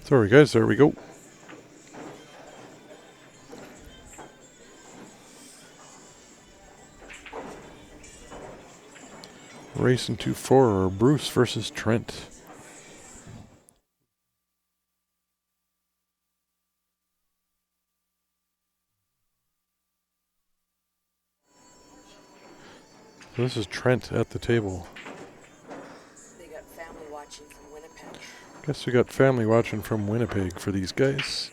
Sorry guys, there we go. Racing to 4, Bruce versus Trent. So this is Trent at the table. They got family watching from Winnipeg. Guess we got family watching from Winnipeg for these guys.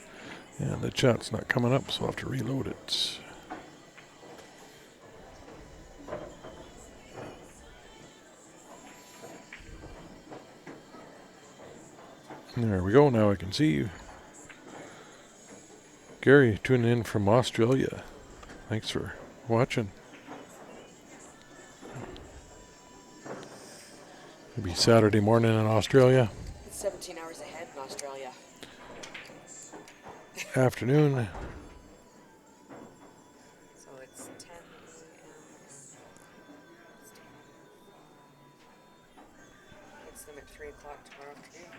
And the chat's not coming up, so I'll have to reload it. There we go, now I can see you. Gary tuning in from Australia. Thanks for watching. Maybe Saturday morning in Australia. It's 17 hours ahead in Australia. Afternoon. So it's 10 a.m. It's them at 3 o'clock tomorrow afternoon.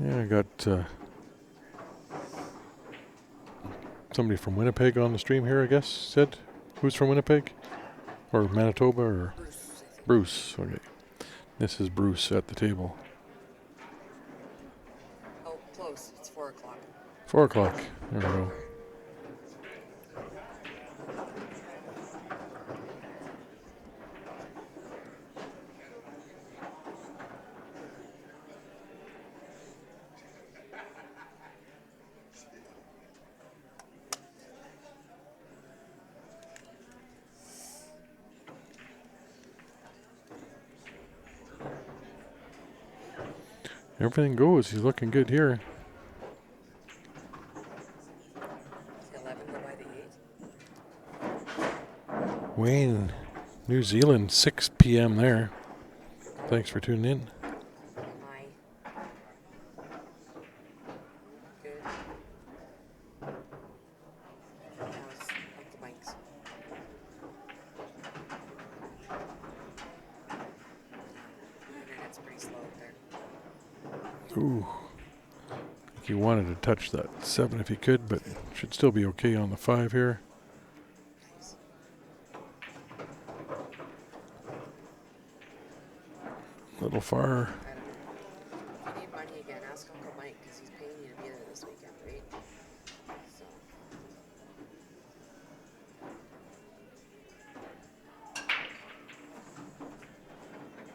Yeah, I got somebody from Winnipeg on the stream here, I guess, said. Who's from Winnipeg? Or Manitoba, or? Bruce, Bruce, okay. This is Bruce at the table. Oh, close. It's 4 o'clock. 4 o'clock. There we go. Everything goes. He's looking good here. 11 go by the 8. Wayne, New Zealand, 6 p.m. there. Thanks for tuning in. Hi. Good. Now it's up the mics. Internet's pretty slow up there. Ooh. I think he wanted to touch that 7 if he could, but should still be okay on the 5 here. Nice. A little far. If you need money again, ask Uncle Mike because he's paying you to be there this weekend, right? So.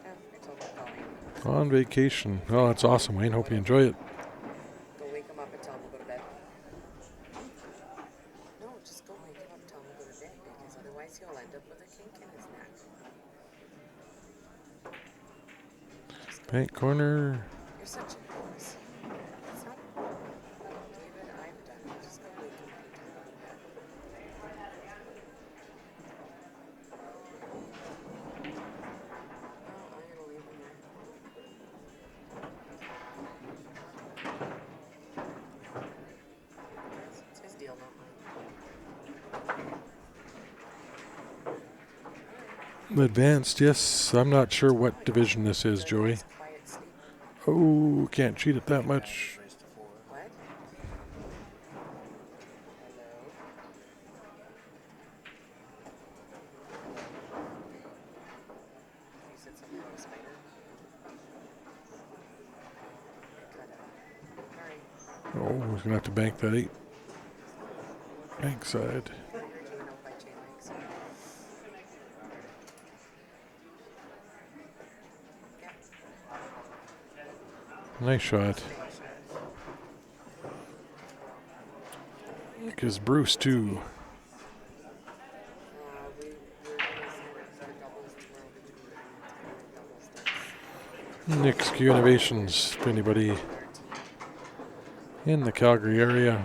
Yeah, I told him to call me. On vacation. Oh, that's awesome, Wayne. Hope you enjoy it. Go wake him up and tell him to go to bed. No, just go wake him up and tell him to go to bed because otherwise he'll end up with a kink in his neck. Bank corner. You're such a horse. It's not David, I've done it. Just go wake him up and tell him to go to bed. No, I'm gonna leave him there. It's his deal, not mine. Advanced, yes. I'm not sure what division this is, Joey. Nice, quiet sleep. Oh, can't cheat it that much. What? Hello? You said something about a spider? It cut out. Alright. Oh, he's going to have to bank that 8. Bank side. You're doing out by chain links. Yeah. Nice shot. Because Bruce, too. We were gonna send our doubles tomorrow between the doubles. Nick's Q Innovations. If anybody in the Calgary area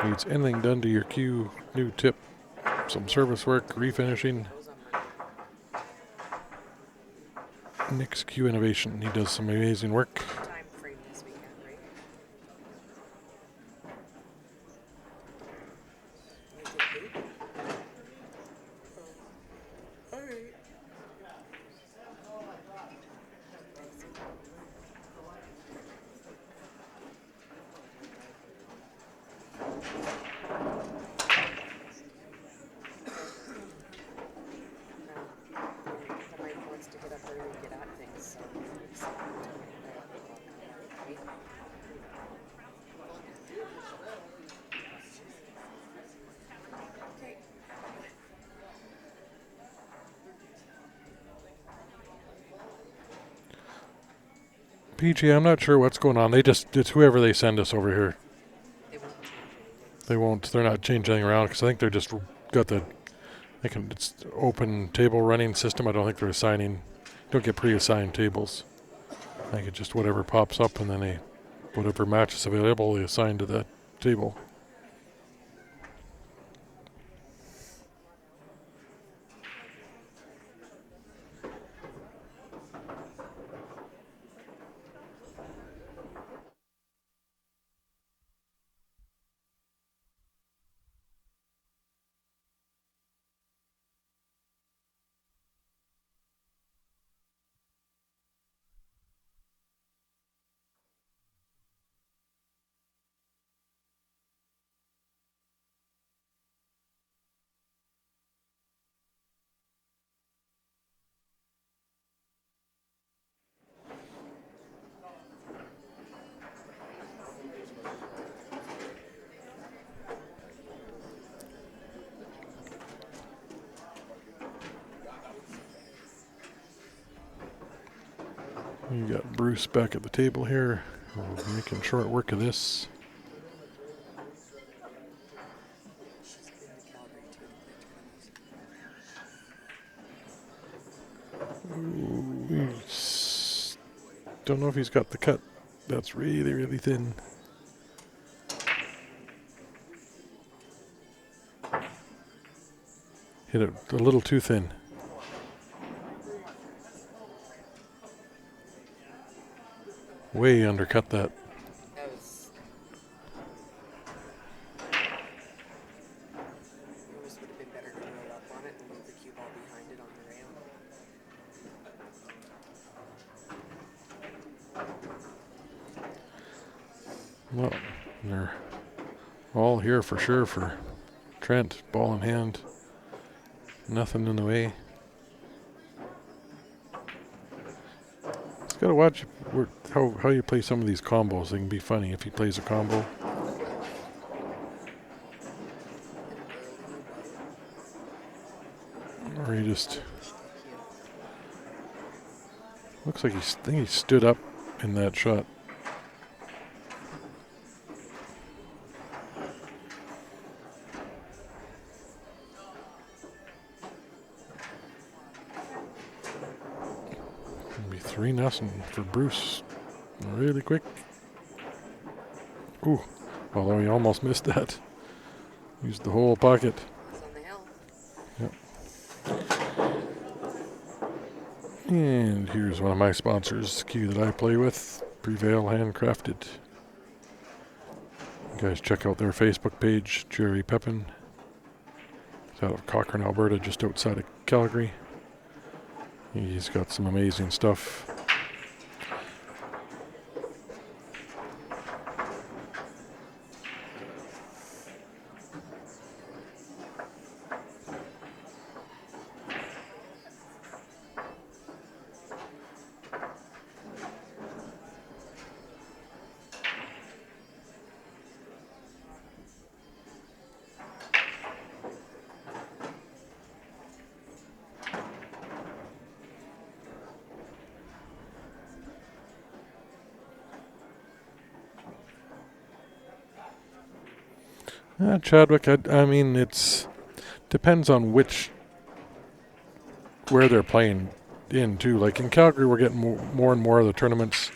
needs anything done to your queue, new tip, some service work, refinishing, Nick's Q Innovation. He does some amazing work. Time frame this weekend, right? You take 8? PG, I'm not sure what's going on. It's whoever they send us over here. They won't change anything. They're not changing anything around because I think they're just got it's open table running system. I don't think they're assigning, don't get pre-assigned tables. I think it's just whatever pops up and then whatever match is available, they assign to that table. You got Bruce back at the table here. We're making short work of this. She's been to Calgary too to play tournaments. Don't know if he's got the cut. That's really, really thin. Hit it a little too thin. Way undercut that. That was. It almost would have been better to roll up on it and leave the cue ball behind it on the rail. Well, they're all here for sure for Trent. Ball in hand. Nothing in the way. Just gotta watch how you play some of these combos. They can be funny if he plays a combo. Or he just looks like I think he stood up in that shot. It'll be 3-0 for Bruce. Really quick. Ooh, although he almost missed that. Used the whole pocket. It's on the hill. Yep. And here's one of my sponsors, the cue that I play with, Prevail Handcrafted. You guys check out their Facebook page, Jerry Pepin. He's out of Cochrane, Alberta, just outside of Calgary. He's got some amazing stuff. Chadwick, I mean, it's depends on where they're playing in too. Like in Calgary, we're getting more and more of the tournaments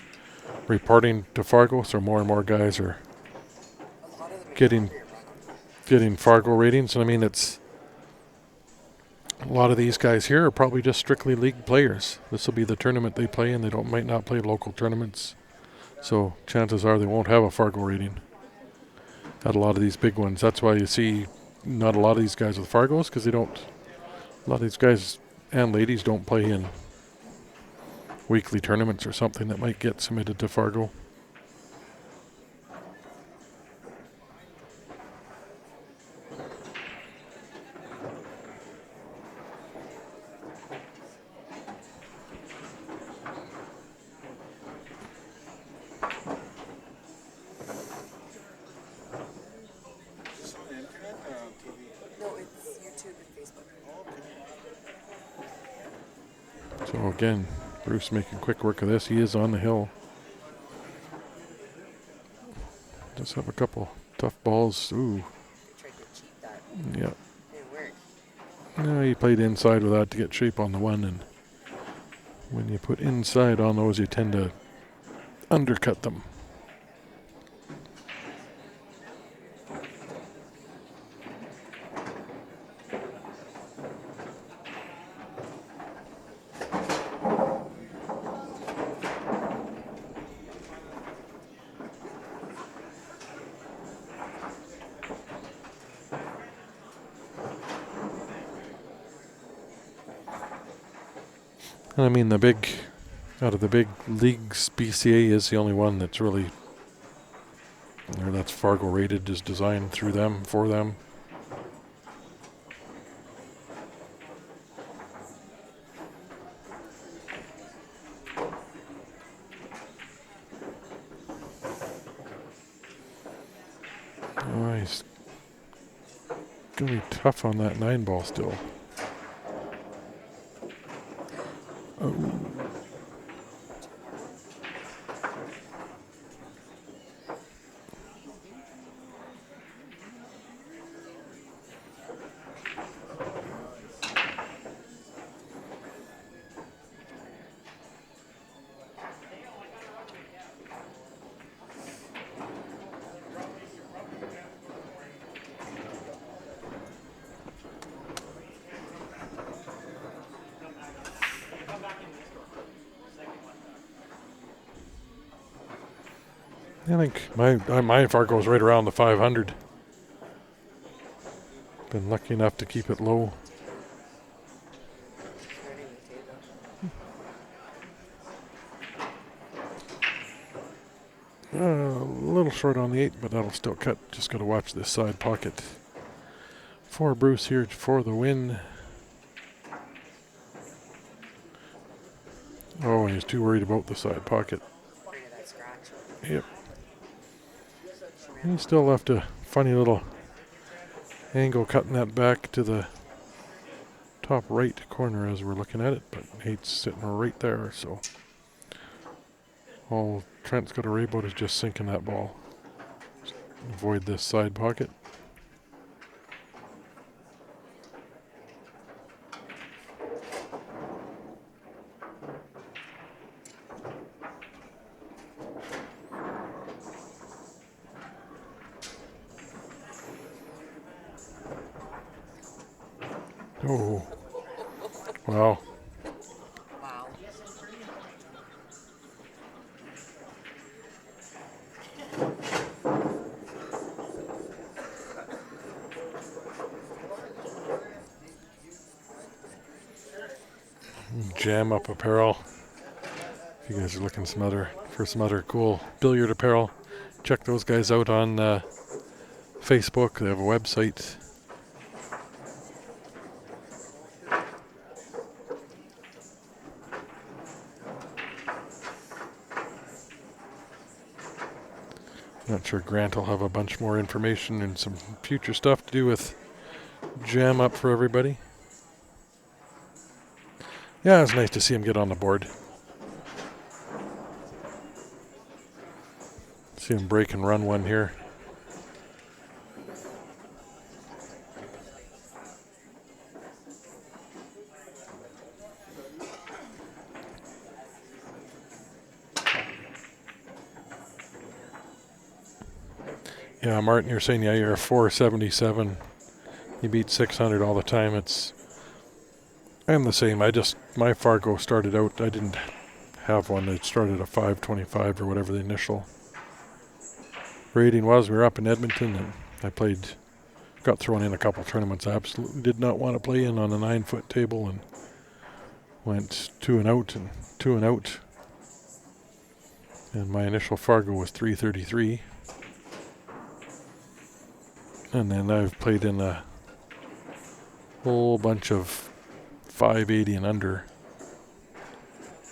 reporting to Fargo, so more and more guys are getting Fargo ratings. And I mean, it's a lot of these guys here are probably just strictly league players. This will be the tournament they play, and they might not play local tournaments. So chances are they won't have a Fargo rating at a lot of these big ones. That's why you see not a lot of these guys with Fargos, because a lot of these guys and ladies don't play in weekly tournaments or something that might get submitted to Fargo. No, it's YouTube and Facebook. So again, Bruce making quick work of this. He is on the hill. Does have a couple tough balls. Ooh, I tried to cheat that. yeah. Didn't work. No, he played inside with that to get shape on the one, and when you put inside on those, you tend to undercut them. And I mean, out of the big leagues, BCA is the only one that's really, that's Fargo rated, is designed through them, for them. Oh, he's gonna be tough on that 9 ball still. Oh. I think my Fargo's right around the 500. Been lucky enough to keep it low. Starting the table. A little short on the 8, but that'll still cut. Just got to watch this side pocket. For Bruce here for the win. Oh, and he's too worried about the side pocket. Look at that scratch. Yep. He still left a funny little angle cutting that back to the top right corner as we're looking at it, but 8's sitting right there, so all Trent's got to worry about is just sinking that ball. Avoid this side pocket. Oh, wow. Wow. Jam Up Apparel. If you guys are looking for some other cool billiard apparel, check those guys out on Facebook. They have a website. Not sure Grant will have a bunch more information and some future stuff to do with Jam Up for everybody. Yeah, it's nice to see him get on the board. See him break and run one here. Yeah, Martin, you're saying, yeah, you're a 477. You beat 600 all the time. I'm the same. My Fargo started out, I didn't have one. It started at 525 or whatever the initial rating was. We were up in Edmonton and I got thrown in a couple tournaments. I absolutely did not want to play in on a 9-foot table and went 2 and out and 2 and out. And my initial Fargo was 333. And then I've played in a whole bunch of 580 and under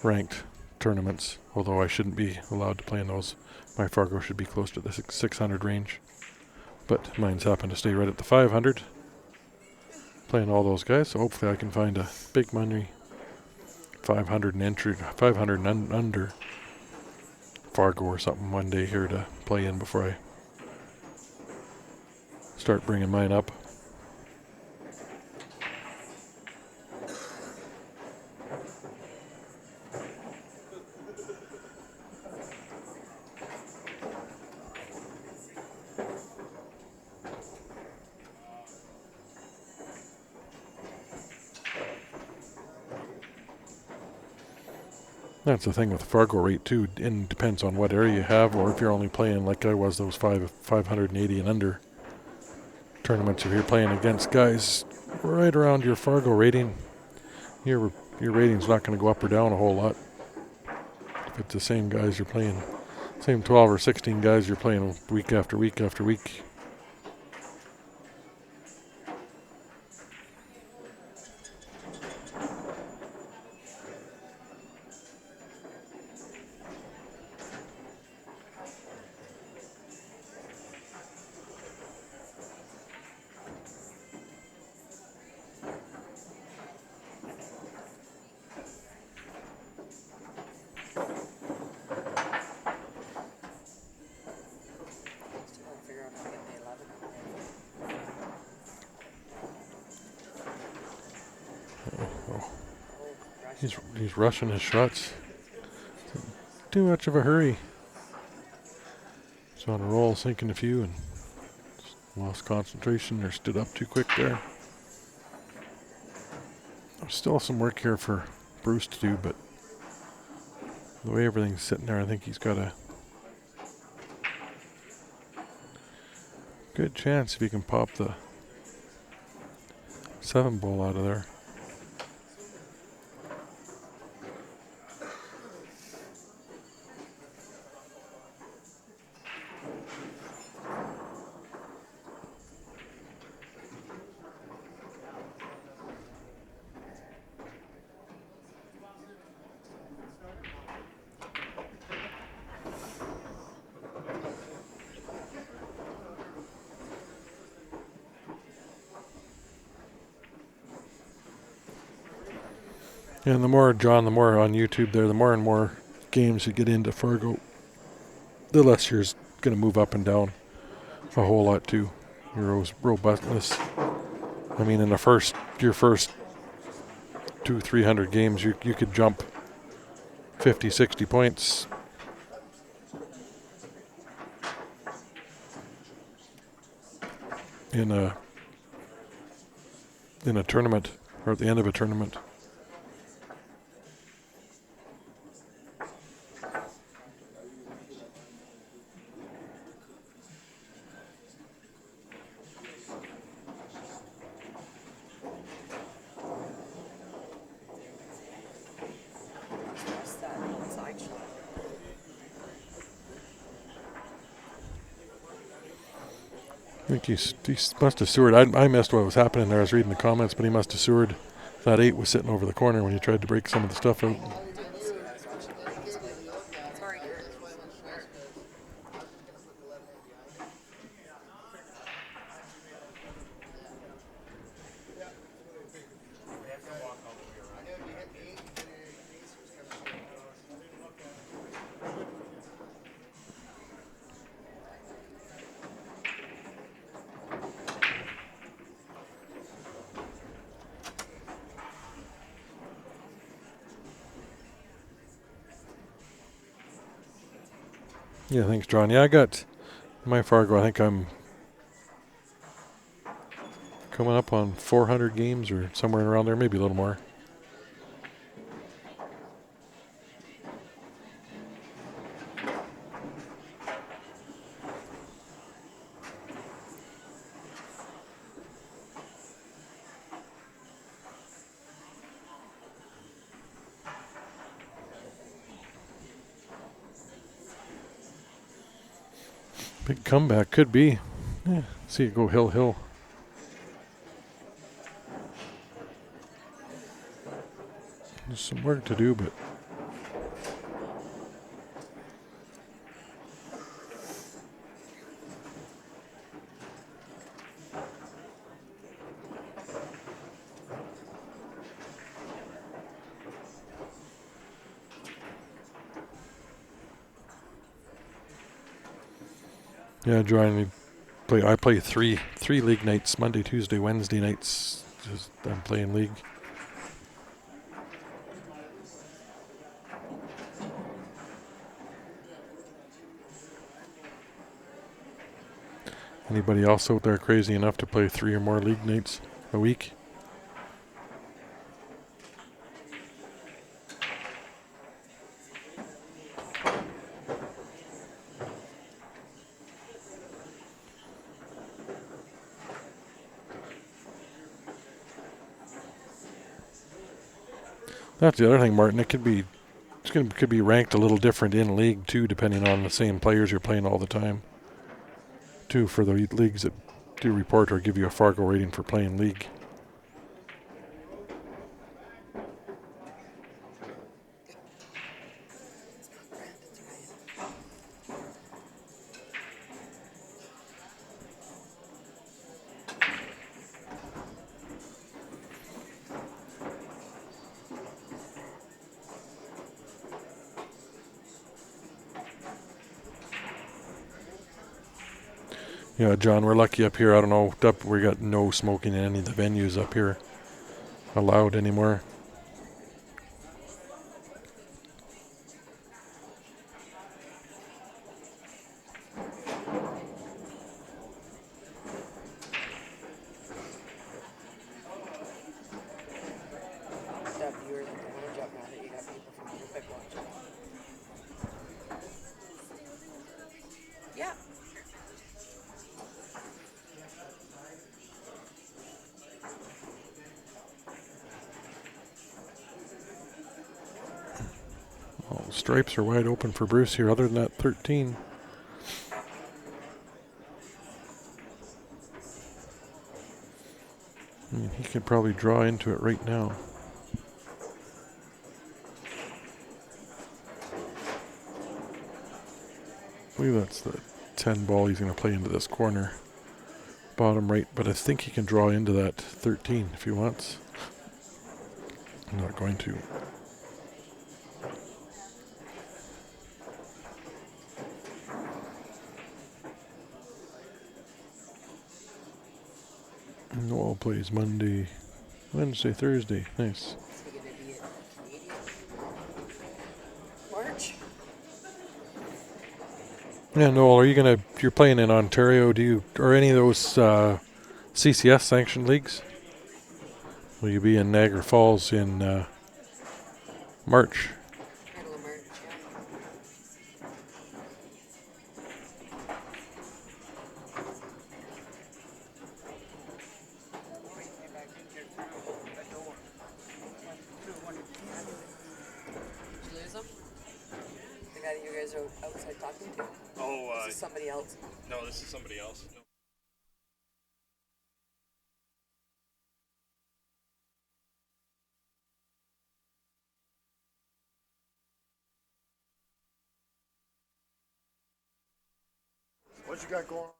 ranked tournaments, although I shouldn't be allowed to play in those. My Fargo should be close to the 600 range. But mine's happened to stay right at the 500. Playing all those guys, so hopefully I can find a big money 500 and under Fargo or something one day here to play in before I start bringing mine up. That's the thing with Fargo rate too, and depends on what area you have, or if you're only playing like I was, those 580 and under tournaments. If you're playing against guys right around your Fargo rating, your rating's not going to go up or down a whole lot. If it's the same guys you're playing, same 12 or 16 guys you're playing week after week after week. Still gotta figure out how to get the 11 up there. Oh, Oh, he's rushing his shots. Too much of a hurry. He's on a roll, sinking a few, and lost concentration or stood up too quick there. There's still some work here for Bruce to do, but the way everything's sitting there, I think he's got a good chance if he can pop the 7 ball out of there. And the more, John, the more on YouTube there, the more and more games you get into Fargo, the less you're going to move up and down a whole lot too. Your robustness. I mean, in your first 200-300 games, you could jump 50, 60 points. In a tournament, or at the end of a tournament. what's that inside shot? I think he must have sewered. I missed what was happening there. I was reading the comments, but he must have sewered. That 8 was sitting over the corner when he tried to break some of the stuff out. See what I was watching the display. Sorry. Yeah, thanks, John. Yeah, I got my Fargo. I think I'm coming up on 400 games or somewhere around there, maybe a little more. Big comeback could be. Yeah, see it go hill. There's some work to do, but yeah, John, I play three league nights, Monday, Tuesday, Wednesday nights. Just I'm playing league. Anybody else out there crazy enough to play 3 or more league nights a week? That's the other thing, Martin. It could be could be ranked a little different in league too, depending on the same players you're playing all the time. Too, for the leagues that do report or give you a Fargo rating for playing league. Yeah, John, we're lucky up here. I don't know, we got no smoking in any of the venues up here allowed anymore. That viewers in the village up now that you got people from Winnipeg watching. Yeah. All the stripes are wide open for Bruce here, other than that 13. I mean, he could probably draw into it right now. I believe that's the 10 ball he's going to play into this corner. Bottom right, but I think he can draw into that 13 if he wants. I'm not going to. Noel plays Monday, Wednesday, Thursday. Nice. Is he gonna be in Canadian March? Yeah, Noel, you're playing in Ontario, or any of those CCS sanctioned leagues? Will you be in Niagara Falls in March? Middle of March, yeah. Did you lose him? The guy that you guys are outside talking to? Oh, This is somebody else. no, this is somebody else. No. What you got going on?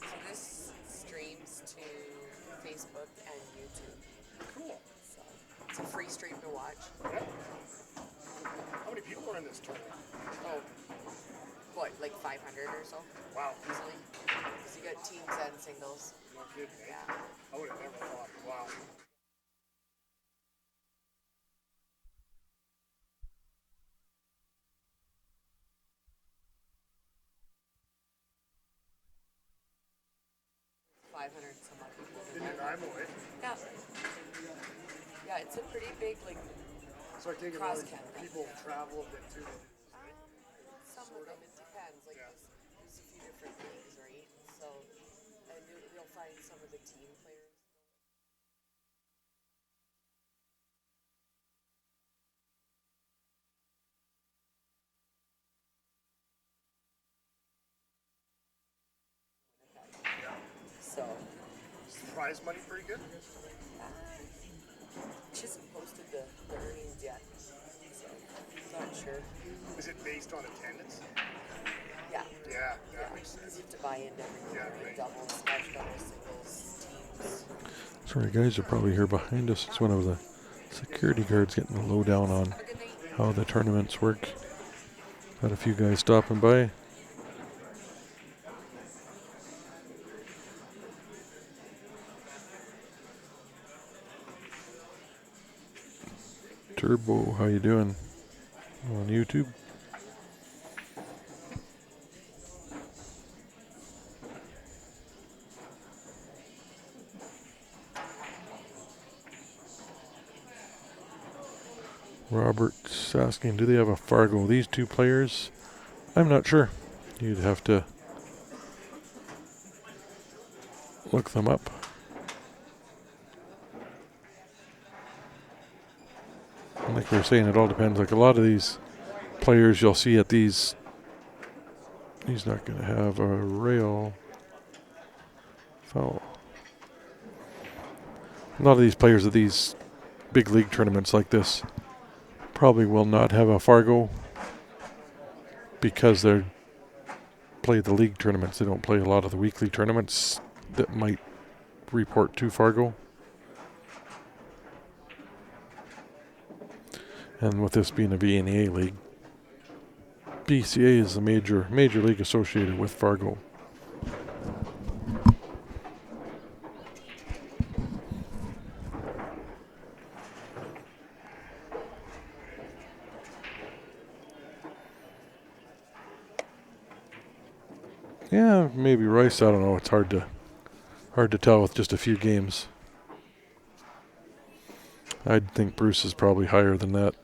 So this streams to Facebook and YouTube. Cool. So it's a free stream to watch. Yeah. How many people are in this tournament? Oh, what, like 500 or so? Wow. Easily. Because you got teams and singles. No kidding, eh? Yeah. I would have never thought. Wow. 500 some odd people. In Nanaimo, eh? Yeah. Yeah, it's a pretty big, like, So I take it Cross like Canada. people travel a bit too. some of them, it depends. Like, Yeah. there's a few different leagues, right? So, and you'll find some of the team players. So, Prize money pretty good. she hasn't posted the earnings yet. So, not sure. Is it based on attendance? Yeah. Yeah, Yeah, that makes because sense. you have to buy into everything, Yeah, right? right. Doubles, smash doubles, singles, teams. Sorry, guys are probably here behind us. It's one of the security guards getting the lowdown on Have a good night. how the tournaments work. Got a few guys stopping by. Turbo, how you doing? On YouTube. Robert's asking, do they have a Fargo? These two players? I'm not sure. You'd have to look them up. And like we were saying, it all depends. Like a lot of these players you'll see at these, he's not going to have a rail foul. A lot of these players at these big league tournaments like this probably will not have a Fargo because they're play the league tournaments. They don't play a lot of the weekly tournaments that might report to Fargo. And with this being a VNEA league, BCA is the major league associated with Fargo. Yeah, maybe Rice. I don't know. It's hard to tell with just a few games. I'd think Bruce is probably higher than that.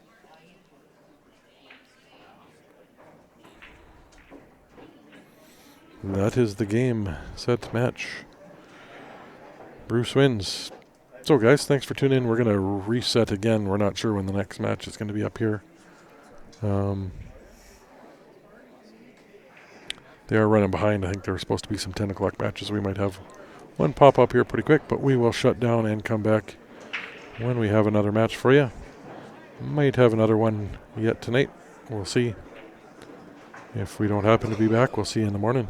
That is the game. Set match. Bruce wins. So guys, thanks for tuning in. We're going to reset again. We're not sure when the next match is going to be up here. They are running behind. I think there were supposed to be some 10 o'clock matches. We might have one pop up here pretty quick, but we will shut down and come back when we have another match for you. Might have another one yet tonight. We'll see. If we don't happen to be back, we'll see you in the morning.